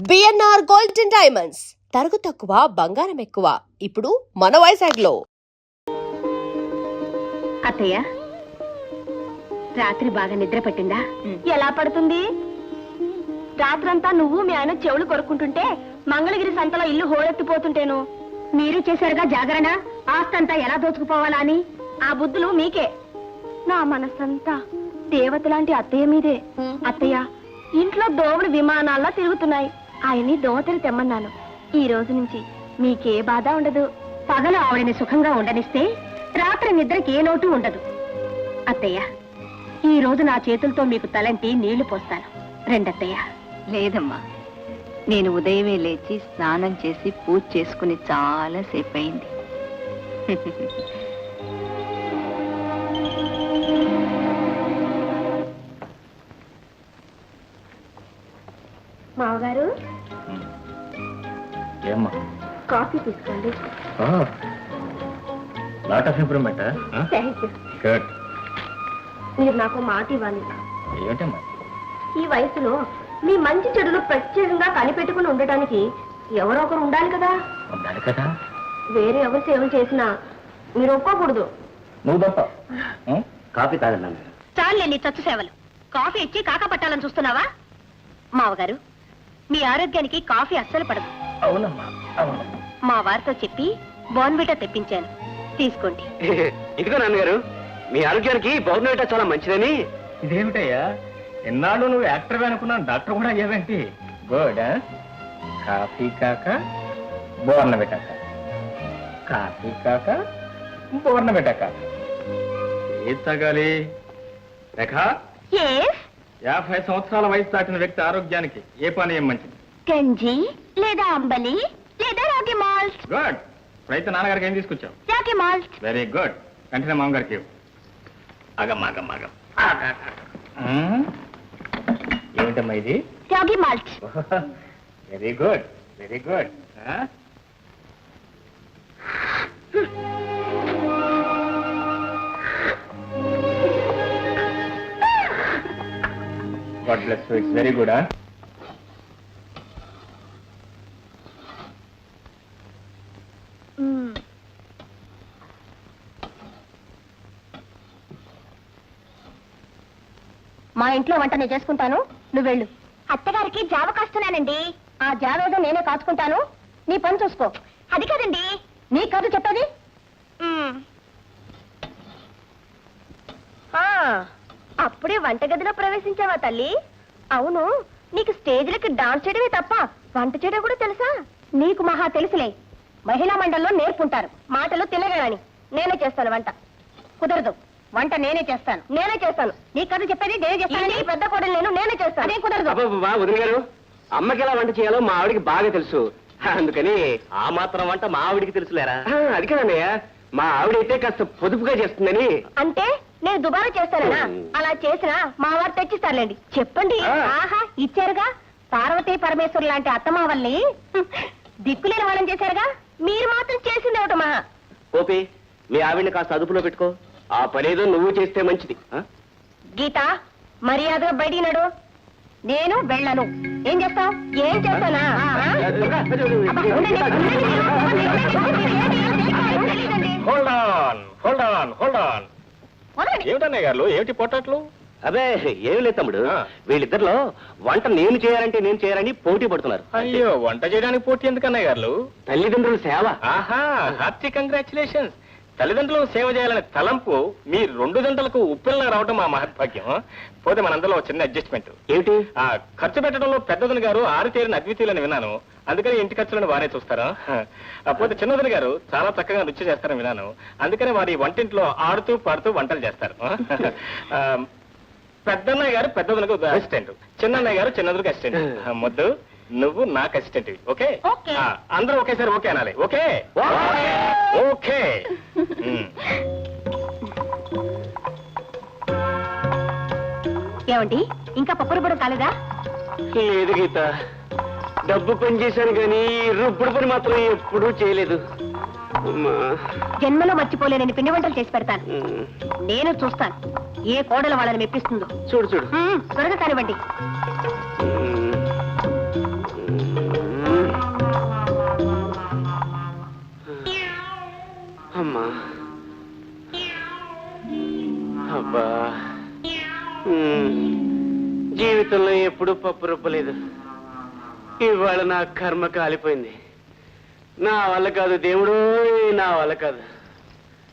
BNR gold and diamonds తరుగు తక్కువ బంగారం ఎక్కువ ఇప్పుడు మన వైజాగ్లో. అత్తయ్య రాత్రి బాగా నిద్ర పట్టిందా? ఎలా పడుతుంది? రాత్రంతా నువ్వు మీ ఆయన చెవులు కొరుక్కుంటుంటే మంగళగిరి సంతలో ఇల్లు హోరెత్తిపోతుంటేను మీరు చేశారుగా జాగరణ, ఆస్తంతా ఎలా దోచుకుపోవాలా అని. ఆ బుద్ధులు మీకే. నా మనసంతా దేవత లాంటి అత్తయ్య మీదే. అత్తయ్య, ఇంట్లో దోవలు విమానాల్లో తిరుగుతున్నాయి. ఆయన్ని దోవతలు తెమ్మన్నాను. ఈ రోజు నుంచి మీకే బాధ ఉండదు. పగలు ఆవిడని సుఖంగా ఉండనిస్తే రాత్రి నిద్రకి ఏ లోటు ఉండదు. అత్తయ్య, ఈ రోజు నా చేతులతో మీకు తలంటి నీళ్లు పోస్తాను. రెండత్తయ్య. లేదమ్మా, నేను ఉదయమే లేచి స్నానం చేసి పూజ చేసుకుని చాలా సేపు అయింది. మావగారు, ఏమ్మా కాఫీ తీసుకోండి. Lot of improvement. Thank you. Good. మీరు నాకు మాట ఇవ్వాలి. ఏమిటమ్మా? ఈ వయసులో మీ మంచి చెడులు ప్రత్యేకంగా కనిపెట్టుకుని ఉండటానికి ఎవరో ఒకరు ఉండాలి కదా. ఉండాలి కదా. వేరే ఎవరు సేవలు చేసినా మీరు ఒప్పుకోకూడదు. నువ్వు తప్ప కాఫీ తాగన్నాను. చాలే నీ చచ్చు సేవలు. కాఫీ ఇచ్చి కాకా పట్టాలని చూస్తున్నావా? మావగారు, మీ ఆరోగ్యానికి కాఫీ అస్సలు పడదు. అవునమ్మా, అవును. మా వారితో చెప్పి బోర్న్విటా తెప్పించాను, తీసుకోండి. ఇదిగో నాన్నగారు, మీ ఆరోగ్యానికి బోర్న్విటా చాలా మంచిదని. ఇదేమిటయ్యా, ఎన్నాళ్ళు నువ్వు యాక్టర్ అనుకున్నాను, డాక్టర్ కూడా అయ్యావేంటి? గుడ్. కాఫీ కాక బోర్నబెట్టాక, కాఫీ కాక బోర్నబెట్టాక ఏది తాగాలి? రేఖ, 50 సంవత్సరాల వయసు దాటిన వ్యక్తి ఆరోగ్యానికి ఏ పానీయం మంచిది? గంజి లేదా అంబలి లేదా రాగి మాల్ట్. గుడ్. అయితే నాన్నగారికి ఏం తీసుకొచ్చావు? రాగి మాల్ట్. Very good. వెంటనే మామగారికి ఇవ్వు. ఆగం. ఏమిటమ్మా ఇది? రాగి malt. Very good, very good. God bless you. It's very good, huh? మా ఇంట్లో వంట నేను చేసుకుంటాను, నువ్వు వెళ్ళు. అత్తగారికి జావ కాస్తున్నానండి. ఆ జావ ఏదో నేనే కాచుకుంటాను, నీ పని చూసుకో. అది కాదండి. నీ కాదు చెప్పేది. అప్పుడే వంటగదిలో ప్రవేశించావా తల్లి? అవును, నీకు స్టేజ్లకి డాన్స్ చేయడమే తప్ప వంట చేయడం కూడా తెలుసా? నీకు మహా తెలుసులే. మహిళా మండలిలో నేర్పుంటారు మాటలు తినగాని. నేనే చేస్తాను వంట. కుదరదు, వంట నేనే చేస్తాను. నీ కథ చెప్పేది నేనే చేస్తాను. పెద్ద కోడలు నేనే చేస్తాను. అదే కుదరదు. వదిన గారు, అమ్మకి ఎలా వంట చేయాలో మా ఆవిడికి బాగా తెలుసు. అందుకని ఆ మాత్రం వంట మా ఆవిడికి తెలుసులేరా? అది కదన్నయ్య, మా ఆవిడైతే కాస్త పొదుపుగా చేస్తుందని. అంటే నేను దుబారా చేస్తానా? అలా చేసినా మా వారు తెచ్చిస్తారులేండి. చెప్పండి. ఆహా, ఇచ్చారుగా. పార్వతీ పరమేశ్వరు లాంటి అత్తమావల్ని దిక్కులేని వాళ్ళని చేశారుగా. మీరు మాత్రం చేసింది ఒకటి మహా. ఓపి, మీ ఆవిడని కాస్త అదుపులో పెట్టుకో. ఆ పనేదో నువ్వు చేస్తే మంచిది. గీత, మర్యాదగా బయటికి నడు. నేను వెళ్ళను. ఏం చేస్తావు? ఏం చేస్తానా? Hold on. ఏమిటన్నయ్య గారు, ఏమిటి పొట్టట్లు? అదే ఏమి లేదు తమ్ముడు, వీళ్ళిద్దరిలో వంట నేను చేయాలంటే నేను చేయాలని పోటీ పడుతున్నారు. అయ్యో, వంట చేయడానికి పోటీ ఎందుకన్నయ్య గారు? తల్లిదండ్రుల సేవ. ఆహా, హార్టీ కంగ్రాచులేషన్స్. తల్లిదండ్రులకు సేవ చేయాలనే తలంపు మీ 2 జంటలకు ఉప్పెల్లా రావడం మా మహత్భాగ్యం. పోతే మనందరిలో చిన్న అడ్జస్ట్మెంట్. ఏమిటి? ఖర్చు పెట్టడంలో పెద్దదని గారు ఆరితేరిన అద్వితీయులని విన్నాను. అందుకని ఇంటి ఖర్చులను వారే చూస్తారా? పోతే చిన్నదని గారు చాలా చక్కగా నృత్యం చేస్తారని విన్నాను. అందుకని వారి వంటింట్లో ఆడుతూ పాడుతూ వంటలు చేస్తారు. పెద్దన్నయ్య గారు పెద్దదనకు అసిస్టెంట్, చిన్నన్నయ్య గారు చిన్నదనకు అసిస్టెంట్. మొద్దు, నువ్వు నాకు అసిస్టెంట్. ఓకే? అందరూ ఒకేసారి ఓకే అనాలి. Okay okay. ఏమండి, ఇంకా పప్పురు బుర్ర కాలేదా? లేదు గీత, డబ్బు పని చేశాను కానీ రుబ్బుడు పని మాత్రం ఎప్పుడూ చేయలేదు. జన్మలో మర్చిపోలేనని పిండి వంటలు చేసి పెడతాను. నేను చూస్తాను ఏ కోడలు వాళ్ళని మెప్పిస్తుందో. చూడు చూడు. త్వరగా కానివ్వండి. ఎప్పుడు పప్పు రుబ్బలేదు. ఇవాళ నా కర్మ కాలిపోయింది. నా వల్ల కాదు దేవుడు, నా వల్ల కాదు.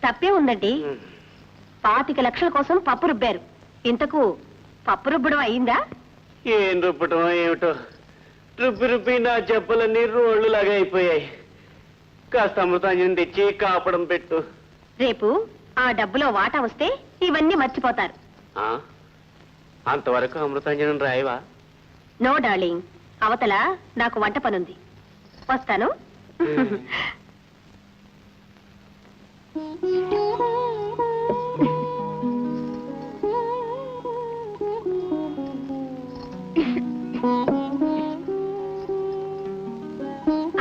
తప్పే ఉందండి. 25 లక్షల కోసం పప్పు రుబ్బారు. ఇంతకు పప్పు రుబ్బడం అయిందా? ఏం రుబ్బటం ఏమిటో, రుబ్బి రుబ్బి నా జబ్బలన్నీ రోళ్లులాగా అయిపోయాయి. కాస్త అమృతాంజనం తెచ్చి కాపడం పెట్టు. రేపు ఆ డబ్బులో వాటా వస్తే ఇవన్నీ మర్చిపోతారు. ఆ? అంతవరకు అమృతాంజనం రాయవా? నో డార్లింగ్, అవతల నాకు వంట పనుంది. వస్తాను.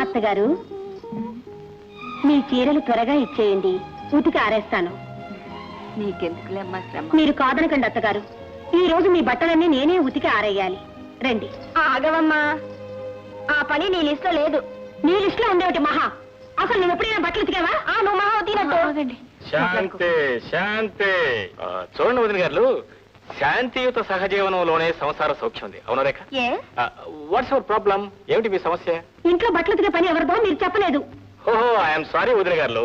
అత్తగారు, మీ చీరలు త్వరగా ఇచ్చేయండి, ఉతికి ఆరేస్తాను. నీకెందుకులేమ్మా శ్రమ. మీరు కాదనకండి అత్తగారు, ఈ రోజు మీ బట్టలన్నీ నేనే ఉతికి ఆరేయాలి. రండి. ఆగవమ్మా, ఆ పని నీ లిస్ట్ లో లేదు. నీ లిస్ట్ లో ఉండేటి మహా. అసలు నువ్వు ఎప్పుడైనా బట్టలు ఉతికావా? నువ్వు మహా ఉతికినట్టు. శాంతి శాంతి. చూడండి వదిన గారు, శాంతియుత సహజీవనంలోనే సంసార సౌఖ్యం ఉంది. అవునా రేఖ? What's our problem? ఏమిటి మీ సమస్య? ఇంట్లో బట్టలు ఉతికే పని ఎవరిదో మీరు చెప్పలేదు. ఓహో, ఐఎమ్ సారీ వదిన గారు.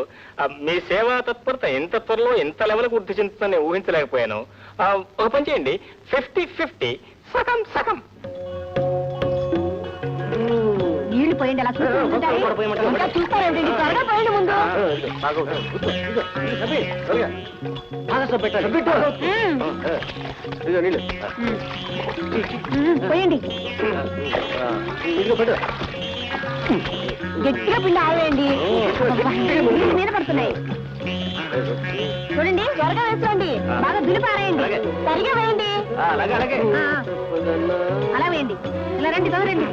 మీ సేవా తత్పరత ఇంత త్వరలో ఇంత లెవెల్కు వృద్ధి చెందుతుందని ఊహించలేకపోయాను. ఒక పని చేయండి, 50-50, సగం సగం. నీళ్లు పోయండి, అలా చూస్తారేంటి? త్వరగా పోయండి ముందు. పోయండి, గట్టిగా పిండి ఆవేయండి. మీద పడుతున్నాయి. చూడండి, త్వరగా వేసుకోండి. బాగా దులిపారేయండి, సరిగా వేయండి. అలా వేయండి. ఇలా రండి, తొందరండి.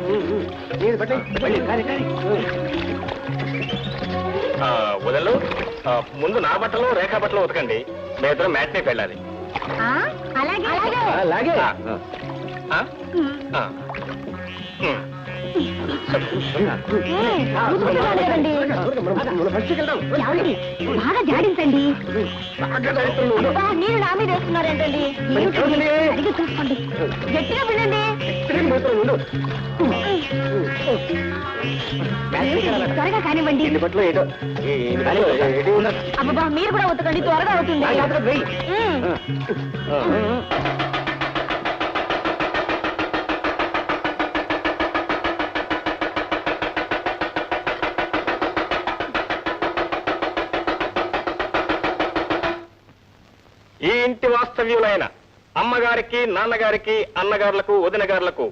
వదలు, ముందు నా బట్టలు రేఖా బట్టలు ఉతకండి. మీ ఇద్దరు మ్యాట్నే వెళ్ళాలి. అలాగే అలాగే. బాగా జాడించండి. నీళ్ళు నా మీద వేస్తున్నారేంటండి? అడిగి చూసుకోండి, గట్టిగా పిండండి. త్వరగా కానివ్వండి. అబ్బా, మీరు కూడా ఉతకండి, త్వరగా అవుతుంది. ఈ ఇంటి వాస్తవ్యులైన అమ్మగారికి, నాన్నగారికి, అన్నగారులకు, వదినగారులకు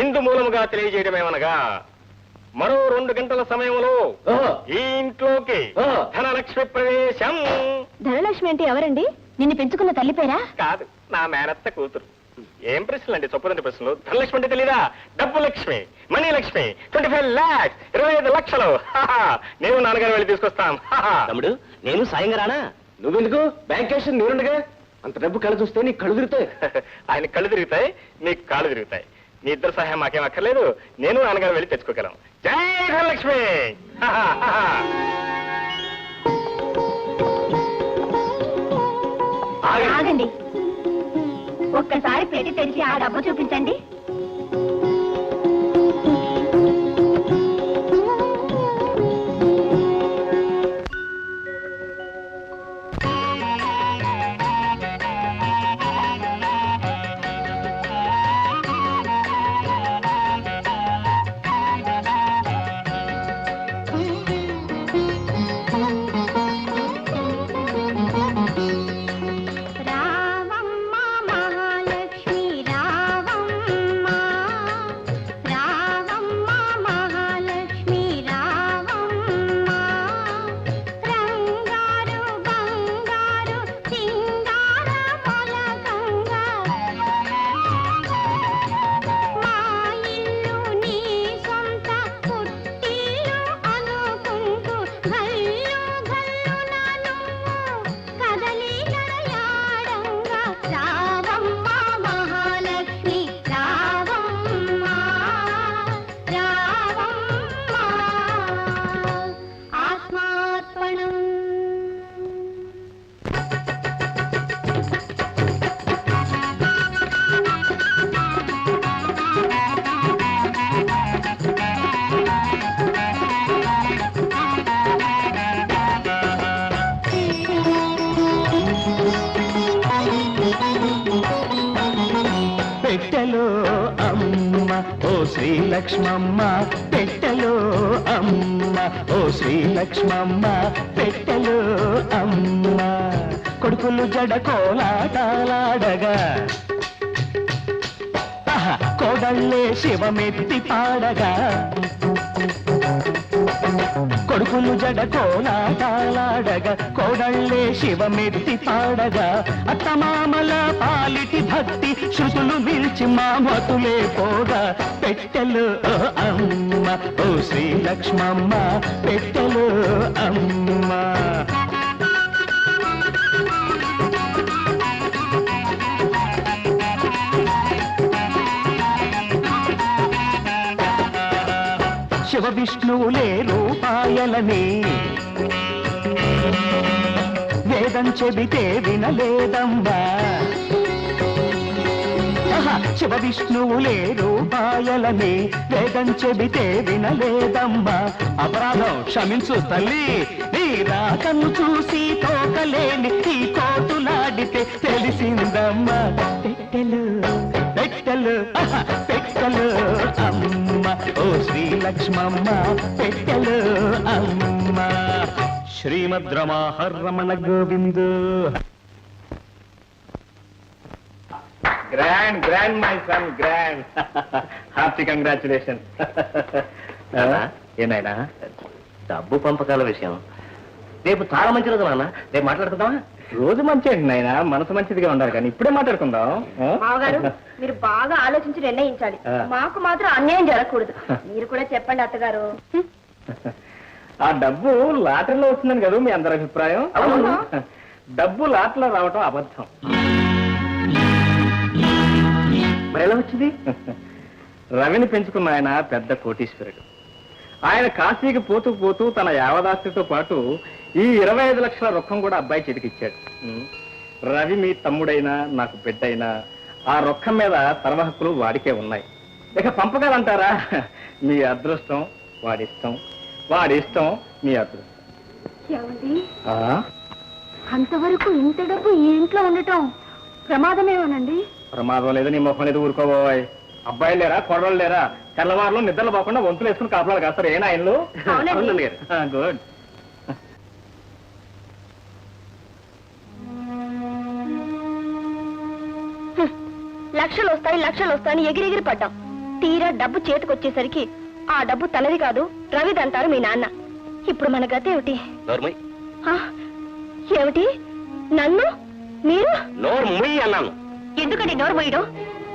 ఇందు మూలముగా తెలియజేయడమేమనగా, మరో 2 గంటల సమయంలో ఈ ఇంట్లోకి ధనలక్ష్మి ప్రవేశం. ధనలక్ష్మి అంటే ఎవరండి? నిన్ను పెంచుకున్న తల్లి పేరా? కాదు, నా మేనత్త కూతురు. ఏం ప్రశ్నలు అండి, చొప్పదండి ప్రశ్నలు. ధనలక్ష్మి అంటే తెలీదా? డబ్బు లక్ష్మి, మనీ లక్ష్మి. 25 lakhs, 25 లక్షలు. నేను నాన్నగారు వెళ్ళి తీసుకొస్తాం. తమ్ముడు, నేను సాయంగా రానా? నువ్వెందుకు? బ్యాంక్ క్యాష్ నేనుండగా. అంత డబ్బు కళ్ళు చూస్తే నీకు కళ్ళు తిరుగుతాయి. ఆయన కళ్ళు తిరుగుతాయి, నీకు కాళ్ళు తిరుగుతాయి. మీ ఇద్దరు సహాయం మాకేం అక్కర్లేదు, నేను నాన్నగారు వెళ్ళి తెచ్చుకోగలం. జై ధనలక్ష్మి. ఆగండి, ఒక్కసారి పెట్టి తెరిచి ఆ డబ్బు చూపించండి. రావమ్మ మహాలక్ష్మి రావమ్మ. శ్రీలక్ష్మమ్మ పెట్టెలో అమ్మ, ఓ శ్రీలక్ష్మమ్మ పెట్టెలో అమ్మ. కొడుకులు జడ కోలాటాలాడగా కోడళ్ళే శివమెత్తి పాడగా, కొడుకులు జడ కోలాటాలాడగా కోడళ్ళే శివమెత్తి పాడగా, అత్తమామల పాలిటి భక్తి శృతులు మిల్చి మామతులే పోగా, పెట్టెలు అమ్మ, ఓ శ్రీలక్ష్మమ్మ పెట్టెలు అమ్మ. శివ విష్ణువులే రూపాయలని వేదం చెబితే వినలేదమ్మా, శివ విష్ణువులే రూపాయలని వేదం చెబితే వినలేదమ్మా. అపరాధం క్షమించు తల్లి, నీ రాకను చూసి తోకలేని ఈ కోటులాడితే తెలిసిందమ్మా. పెట్టెలు పెట్టెలు పెట్టెలు అమ్మ, ఓ శ్రీలక్ష్మమ్మ పెట్టెలు అమ్మ. Srimad Ramana Govinda. Grand my son grand. Hearty congratulation. ఏనాయనా డబ్బు పంపకాల విషయం రేపు చాలా మంచి రోజు నాన్న, రేపు మాట్లాడుకుందామా? రోజు మంచి అండి నాయన, మనసు మంచిదిగా ఉండాలి కానీ ఇప్పుడే మాట్లాడుకుందాం. మామగారు మీరు బాగా ఆలోచించి నిర్ణయించాలి. ఆ. మాకు మాత్రం అన్యాయం జరగకూడదు. మీరు కూడా చెప్పండి అత్తగారు. ఆ డబ్బు లాటరీలో వచ్చిందని కదా మీ అందరి అభిప్రాయం? అవును. డబ్బు లాటరీలో రావటం అబద్ధం. మరి ఎలా వచ్చింది? రవిని పెంచుకున్న ఆయన పెద్ద కోటీశ్వరుడు. ఆయన కాశీకి పోతూ పోతూ తన యావదాస్తితో పాటు ఈ 25 లక్షల రొక్కం కూడా అబ్బాయి చేతికిచ్చాడు. రవి మీ తమ్ముడైనా నాకు బిడ్డైనా ఆ రొక్కం మీద సర్వ హక్కులు వాడికే ఉన్నాయి. ఇక పంపకాలంటారా? మీ అదృష్టం వాడిష్టం, వాడిష్టం మీ అదృష్టం. ఏమండి ఆ? అంతవరకు ఇంత డబ్బు ఈ ఇంట్లో ఉండటం ప్రమాదమేమోనండి. ప్రమాదం లేదు, నీ ముఖం లేదు, ఊరుకోబోయ్. అబ్బాయిలు లేరా, కొడవలు లేరా? తెల్లవారులో నిద్రలు పోకుండా వంతులు వేసుకుని కాపలాలు కాస్తారు. ఏనా ఆయనలు? అవునండి. గుడ్. లక్షలు వస్తాయని ఎగిరెగిరి పడ్డాం. తీరా డబ్బు చేతికొచ్చేసరికి ఆ డబ్బు తనది కాదు, రవిదంటారు మీ నాన్న. ఇప్పుడు మన గతి ఏమిటి? నోర్మయ్ ఆ, ఏమిటి? నన్ను మీరు నోర్మయ్ అన్నాను. ఎందుకండి నోరు మొయ్యడం?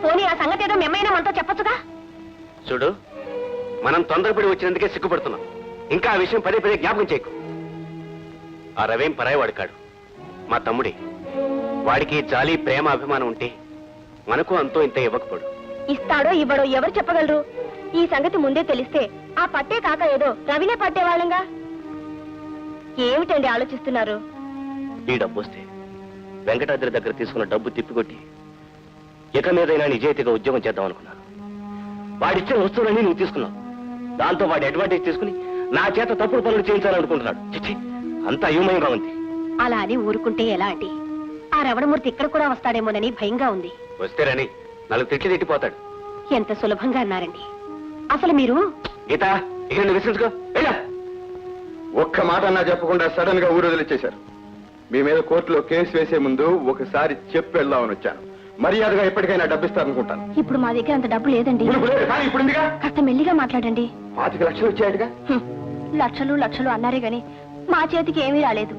పోనీ ఆ సంగతి ఏదో మేమైనా మనతో చెప్పొచ్చుగా. చూడు, మనం తొందరపడి వచ్చినందుకే సిగ్గుపడుతున్నాం. ఇంకా ఆ విషయం పదే పదే జ్ఞాపకం చేయకు. ఆ రవేం పరాయవాడు కాడు, మా తమ్ముడే. వాడికి జాలి ప్రేమ అభిమానం ఉంటే మనకు అంతో ఇంత ఇవ్వకపోడు. ఇస్తాడో ఇవ్వడో ఎవరు చెప్పగలరు? ఈ సంగతి ముందే తెలిస్తే ఆ పట్టే కాక ఏదో రవినే పట్టేవాళ్ళంగా. ఏమిటండి ఆలోచిస్తున్నారు? ఈ డబ్బు వస్తే వెంకటాద్రి దగ్గర తీసుకున్న డబ్బు తిప్పికొట్టి ఇక మీదైనా నిజాయితీగా ఉద్యోగం చేద్దాం అనుకున్నాను. వాడిచ్చిన వస్తువులన్నీ నువ్వు తీసుకున్నావు. దాంతో వాడి అడ్వాంటేజ్ తీసుకుని నా చేత తప్పుడు పనులు చేయించాలనుకుంటున్నాడు. చిచ్చి, అంత అయోమయంగా ఉంది. అలా అని ఊరుకుంటే ఎలా అండి? ఆ రవణమూర్తి ఇక్కడ కూడా వస్తాడేమోనని భయంగా ఉంది. వస్తేరని 4 తిట్లు తిట్టిపోతాడు. ఎంత సులభంగా అన్నారండి. అసలు మీరు గీత, ఇక నువ్వు విశ్వసించుకో. వెళ్ళా. ఒక్క మాట అన్నా చెప్పకుండా సడన్ గా ఊరు వదిలిచ్చేశారు. మీ మీద కోర్టులో కేసు వేసే ముందు ఒకసారి చెప్పి వెళ్దామని వచ్చాను. మర్యాదగా ఎప్పటికైనా డబ్బిస్తారనుకుంటాను. ఇప్పుడు మా దగ్గర అంత డబ్బు లేదండి. ఇప్పుడు ఉందిగా. కాస్త మెల్లిగా మాట్లాడండి. 25 లక్షలు వచ్చాయటగా. లక్షలు అన్నారే గాని మా చేతికి ఏమీ రాలేదు.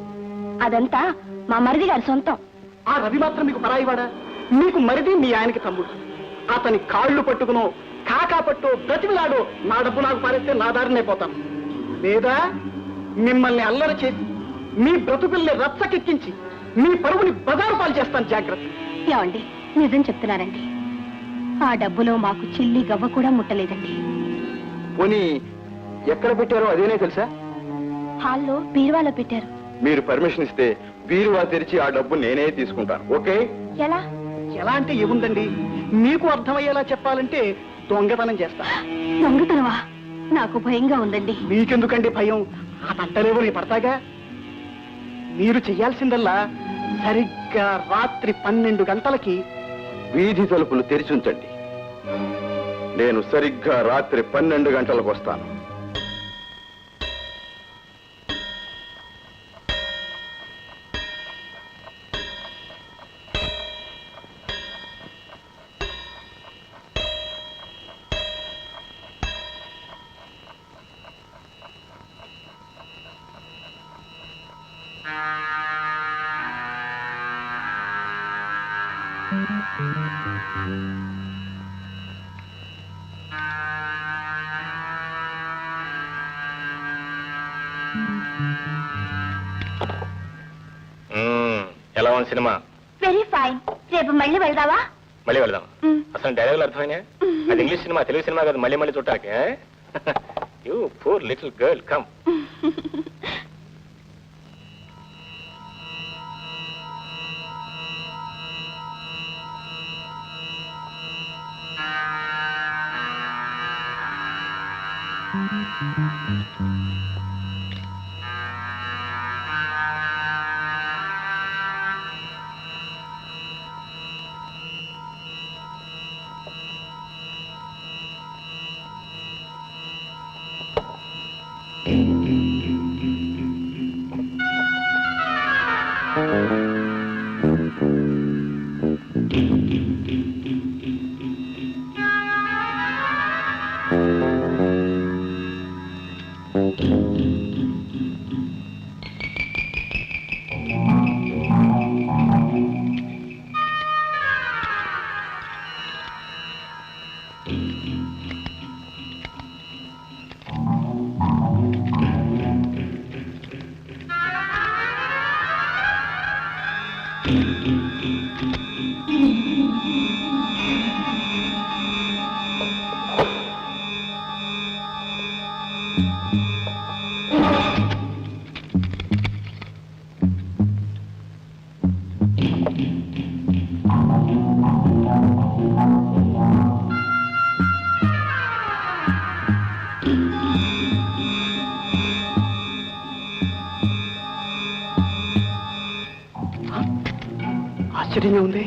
అదంతా మా మరిది గారి సొంతం. ఆ రవి మాత్రం మీకు పరాయివాడా? మీకు మరిది మీ ఆయనకి తమ్ముడు. అతని కాళ్ళు పట్టుకునో కాకా పట్టు బ్రతిమిలాడో నా డబ్బు నాకు పారేస్తే నా దారినే పోతాను. లేదా మిమ్మల్ని అల్లరి చేసి మీ బ్రతుకుల్ని రచ్చకెక్కించి మీ పరువుని బజారు పాలు చేస్తాను. జాగ్రత్త. ఏమండి, నిజం చెప్తున్నారండి. ఆ డబ్బులో మాకు చిల్లి గవ్వ కూడా ముట్టలేదండి. పోనీ ఎక్కడ పెట్టారో అదేనే తెలుసా? హాల్లో బీరువాలో పెట్టారు. మీరు పర్మిషన్ ఇస్తే బీరువా తెరిచి ఆ డబ్బు నేనే తీసుకుంటాను. ఓకే? ఎలా? ఎలా అంటే ఏముందండి, మీకు అర్థమయ్యేలా చెప్పాలంటే దొంగతనం చేస్తా. దొంగతనమా? నాకు భయంగా ఉందండి. మీకెందుకండి భయం? ఆ పంటలేవో నీ పడతాగా. మీరు చెయ్యాల్సిందల్లా సరిగ్గా రాత్రి 12 గంటలకి వీధి తలుపులు తెరిచి ఉంచండి. నేను సరిగ్గా రాత్రి 12 గంటలకు వస్తాను. ఎలా ఉంది సినిమా? Very fine. రేపు మళ్ళీ వెళ్దావా? మళ్ళీ వెళ్దాం. అసలు డైలాగులు అర్థమైనా? అది ఇంగ్లీష్ సినిమా, తెలుగు సినిమా కాదు. మళ్ళీ మళ్ళీ చూడటానికి. You poor little girl, come. ఆశ్చర్యంగా ఉంది.